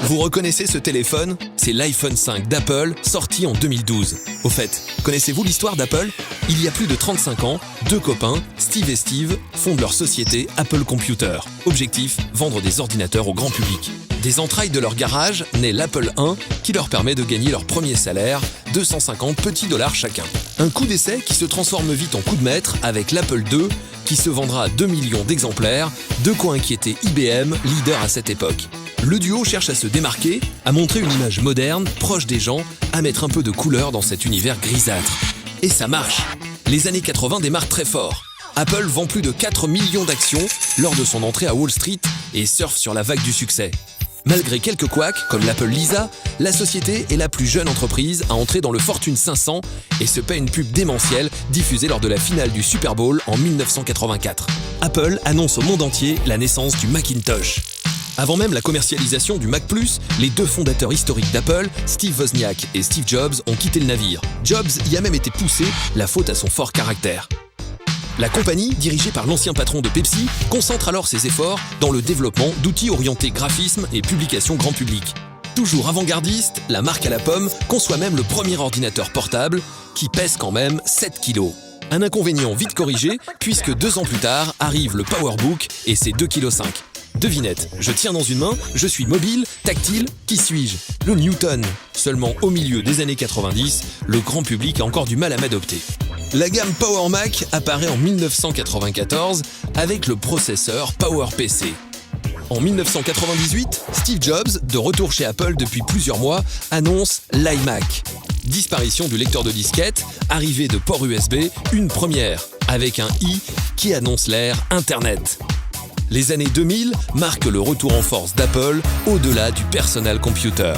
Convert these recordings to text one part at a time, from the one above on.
Vous reconnaissez ce téléphone? C'est l'iPhone 5 d'Apple, sorti en 2012. Au fait, connaissez-vous l'histoire d'Apple? Il y a plus de 35 ans, deux copains, Steve et Steve, fondent leur société Apple Computer. Objectif, vendre des ordinateurs au grand public. Des entrailles de leur garage naît l'Apple I qui leur permet de gagner leur premier salaire, 250 petits dollars chacun. Un coup d'essai qui se transforme vite en coup de maître avec l'Apple II qui se vendra à 2 millions d'exemplaires, de quoi inquiéter IBM, leader à cette époque. Le duo cherche à se démarquer, à montrer une image moderne, proche des gens, à mettre un peu de couleur dans cet univers grisâtre. Et ça marche! Les années 80 démarrent très fort. Apple vend plus de 4 millions d'actions lors de son entrée à Wall Street et surfe sur la vague du succès. Malgré quelques couacs, comme l'Apple Lisa, la société est la plus jeune entreprise à entrer dans le Fortune 500 et se paie une pub démentielle diffusée lors de la finale du Super Bowl en 1984. Apple annonce au monde entier la naissance du Macintosh. Avant même la commercialisation du Mac+, les deux fondateurs historiques d'Apple, Steve Wozniak et Steve Jobs, ont quitté le navire. Jobs y a même été poussé, la faute à son fort caractère. La compagnie, dirigée par l'ancien patron de Pepsi, concentre alors ses efforts dans le développement d'outils orientés graphisme et publication grand public. Toujours avant-gardiste, la marque à la pomme conçoit même le premier ordinateur portable qui pèse quand même 7 kg. Un inconvénient vite corrigé puisque 2 ans plus tard arrive le PowerBook et c'est 2,5 kg. Devinette, je tiens dans une main, je suis mobile, tactile, qui suis-je? Le Newton. Seulement au milieu des années 90, le grand public a encore du mal à m'adopter. La gamme Power Mac apparaît en 1994 avec le processeur PowerPC. En 1998, Steve Jobs, de retour chez Apple depuis plusieurs mois, annonce l'iMac. Disparition du lecteur de disquette, arrivée de port USB, une première, avec un i qui annonce l'ère Internet. Les années 2000 marquent le retour en force d'Apple au-delà du personal computer.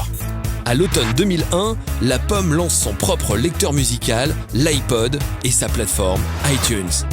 À l'automne 2001, la pomme lance son propre lecteur musical, l'iPod, et sa plateforme iTunes.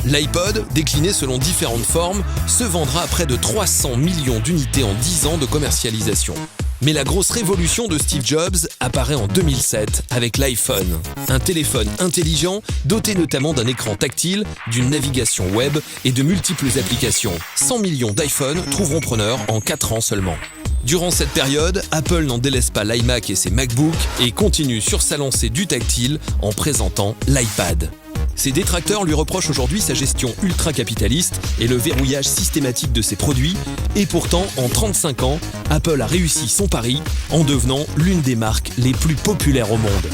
L'iPod, décliné selon différentes formes, se vendra à près de 300 millions d'unités en 10 ans de commercialisation. Mais la grosse révolution de Steve Jobs apparaît en 2007 avec l'iPhone. Un téléphone intelligent doté notamment d'un écran tactile, d'une navigation web et de multiples applications. 100 millions d'iPhone trouveront preneur en 4 ans seulement. Durant cette période, Apple n'en délaisse pas l'iMac et ses MacBooks et continue sur sa lancée du tactile en présentant l'iPad. Ses détracteurs lui reprochent aujourd'hui sa gestion ultra-capitaliste et le verrouillage systématique de ses produits, et pourtant, en 35 ans, Apple a réussi son pari en devenant l'une des marques les plus populaires au monde.